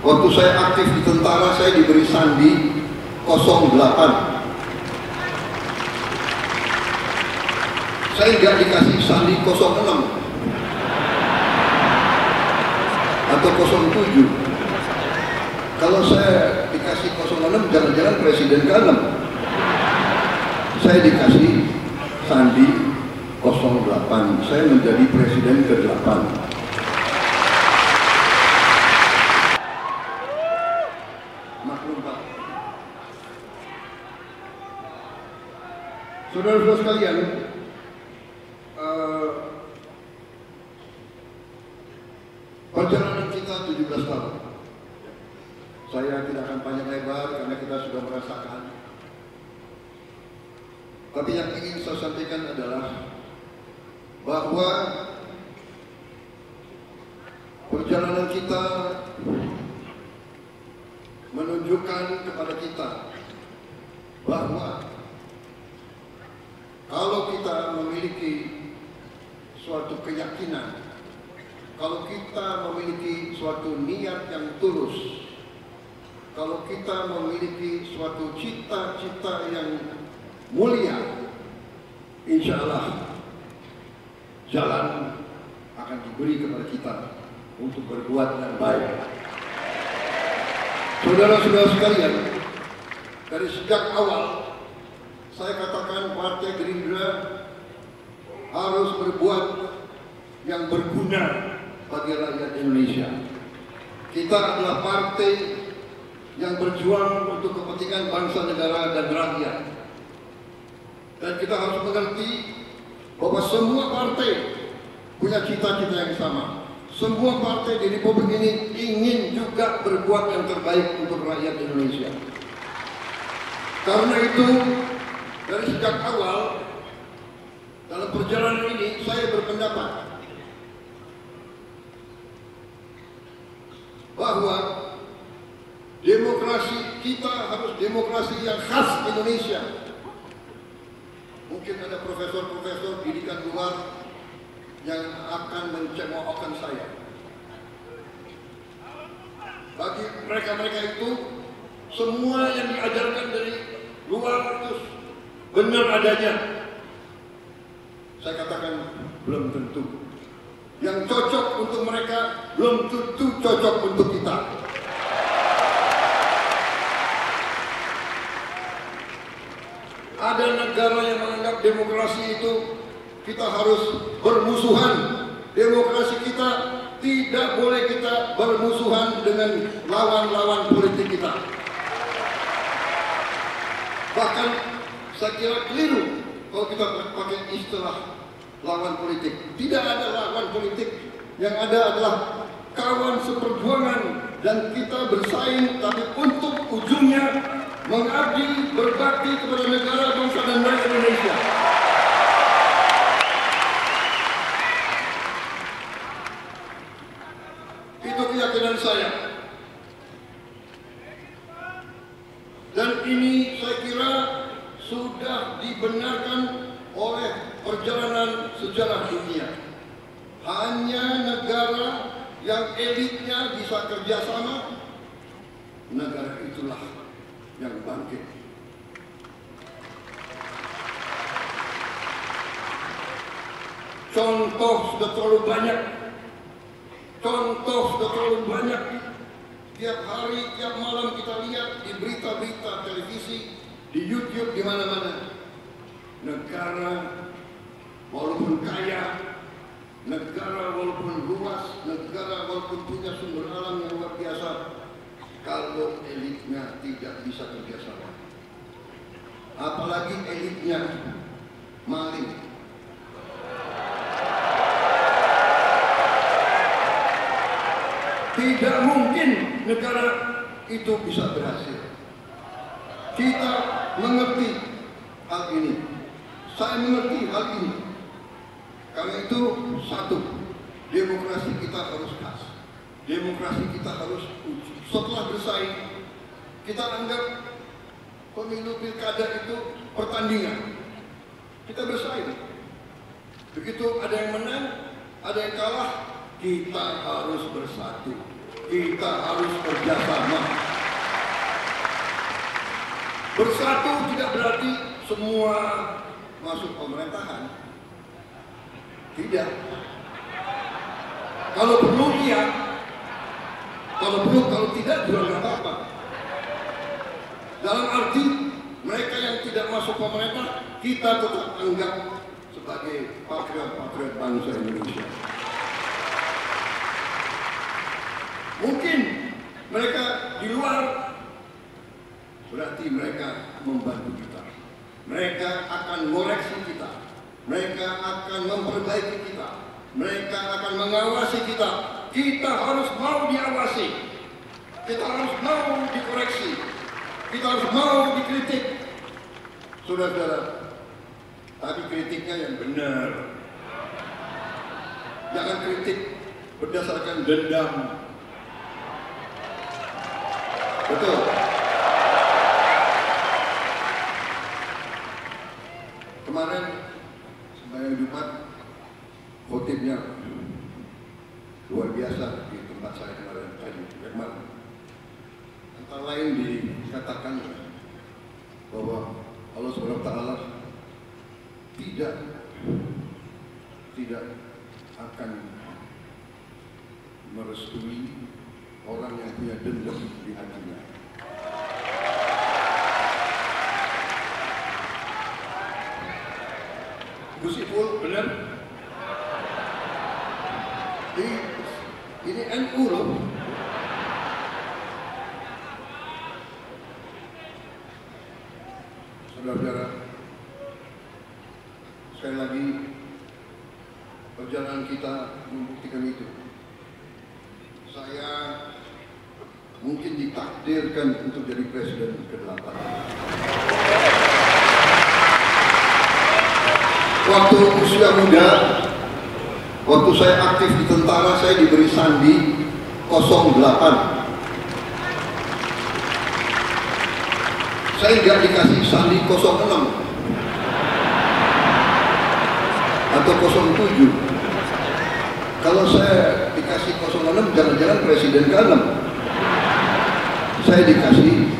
Waktu saya aktif di tentara, saya diberi sandi 08. Saya nggak dikasih sandi 06 atau 07. Kalau saya dikasih 06, jangan-jangan presiden ke-6. Saya dikasih sandi 08. Saya menjadi presiden ke-8. Maklum Pak. Saudara-saudara sekalian, perjalanan kita 17 tahun. Saya tidak akan panjang lebar karena kita sudah merasakan. Tapi yang ingin saya sampaikan adalah bahwa perjalanan kita menunjukkan kepada kita bahwa kalau kita memiliki suatu keyakinan, kalau kita memiliki suatu niat yang tulus, kalau kita memiliki suatu cita-cita yang mulia, insya Allah jalan akan diberi kepada kita untuk berbuat yang baik. Saudara-saudara sekalian, dari sejak awal saya katakan Partai Gerindra harus berbuat yang berguna bagi rakyat Indonesia. Kita adalah partai yang berjuang untuk kepentingan bangsa, negara, dan rakyat. Dan kita harus mengerti bahwa semua partai punya cita-cita yang sama. Semua partai di Republik ini ingin juga berbuat yang terbaik untuk rakyat Indonesia. Karena itu, dari sejak awal dalam perjalanan ini saya berpendapat bahwa demokrasi kita harus demokrasi yang khas Indonesia. Mungkin ada profesor-profesor pendidikan luar yang akan mencemoohkan saya. Bagi mereka-mereka itu, semua yang diajarkan dari luar itu benar adanya. Saya katakan belum tentu. Yang cocok untuk mereka belum tentu cocok untuk kita. Ada negara yang menganggap demokrasi itu kita harus bermusuhan. Demokrasi kita tidak boleh kita bermusuhan dengan lawan-lawan politik kita. Bahkan saya kira keliru kalau kita pakai istilah lawan politik. Tidak ada lawan politik. Yang ada adalah kawan seperjuangan, dan kita bersaing tapi untuk ujungnya mengabdi, berbakti kepada negara, bangsa, dan rakyat Indonesia. Itu keyakinan saya. Dan ini saya kira sudah dibenarkan oleh perjalanan sejarah dunia. Hanya negara yang elitnya bisa kerjasama, negara itulah yang bangkit. Contoh sudah terlalu banyak. Contoh sudah terlalu banyak. Tiap hari, tiap malam kita lihat di berita-berita televisi, di YouTube, di mana-mana. Negara walaupun kaya, negara walaupun luas, negara walaupun punya sumber alam yang luar biasa, kalau elitnya tidak bisa kerjasama, apalagi elitnya maling, tidak mungkin negara itu bisa berhasil. Kita mengerti hal ini. Saya mengerti hal ini. Karena itu, satu, demokrasi kita harus khas. Demokrasi kita harus uji. Setelah bersaing, kita anggap pemilu pilkada itu pertandingan. Kita bersaing. Begitu ada yang menang, ada yang kalah, kita harus bersatu. kita harus kerjasama. Bersatu tidak berarti semua masuk pemerintahan. Tidak. Kalau perlu iya, kalau perlu, kalau tidak juga nggak apa-apa. Dalam arti mereka yang tidak masuk pemerintah, kita tetap anggap sebagai patriot-patriot bangsa Indonesia. Mungkin mereka di luar, berarti mereka membantu kita. Mereka akan mengoreksi kita. Mereka akan memperbaiki kita. Mereka akan mengawasi kita. Kita harus mau diawasi. Kita harus mau dikoreksi. Kita harus mau dikritik. Saudara-saudara, tapi kritiknya yang benar. Jangan kritik berdasarkan dendam. Betul. Kemarin sembahyang Jumat, khotibnya luar biasa di tempat saya kemarin tadi. Antara lain dikatakan bahwa Allah Subhanahu wa Ta'ala tidak akan merestui orang yang punya dendam di hatinya. Gus Ipul benar? Ini NU loh. Saudara-saudara, sekali lagi perjalanan kita membuktikan itu. Saya mungkin ditakdirkan untuk jadi presiden ke-8. Waktu usia muda, waktu saya aktif di tentara, saya diberi sandi 08. Saya nggak dikasih sandi 06 atau 07. Kalau saya dikasih 06, jangan-jangan presiden ke-6. Saya dikasih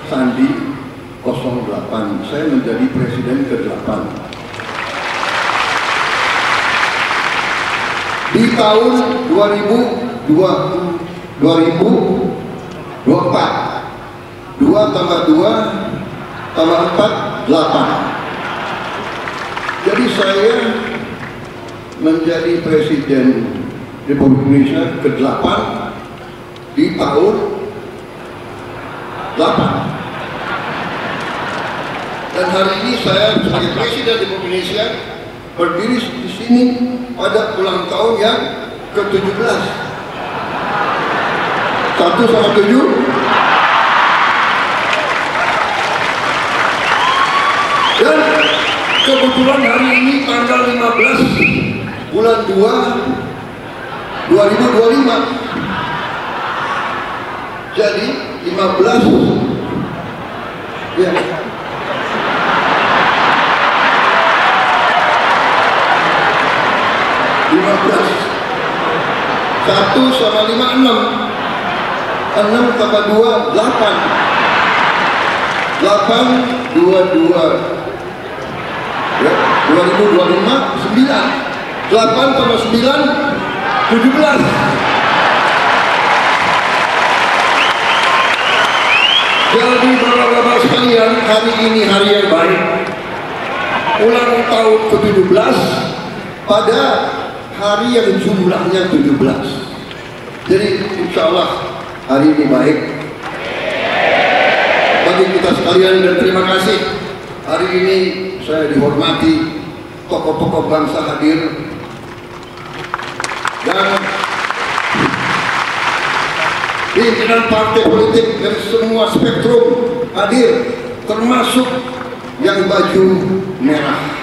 sandi 08. Saya menjadi presiden ke-8. Di tahun 2024, 2 tambah 2 tambah 4, 8. Jadi saya menjadi presiden Republik Indonesia ke-8 di tahun 8. Dan hari ini saya sebagai presiden Republik Indonesia berdiri di sini pada ulang tahun yang ke-17. 1 sama 7. Dan kebetulan hari ini tanggal 15 bulan 2 2025. Jadi 15 ya. 15. 1 sama 5, 6. 6 tambah 2, 8. 8, 22. Ya, 2025, 9. 8 tambah 9, 17. Jadi bapak-bapak sekalian, hari ini hari yang baik. Ulang tahun ke-17 pada hari yang jumlahnya 17. Jadi insya Allah hari ini baik bagi kita sekalian, dan terima kasih hari ini saya dihormati tokoh-tokoh bangsa hadir dan pimpinan partai politik dari semua spektrum hadir, termasuk yang baju merah.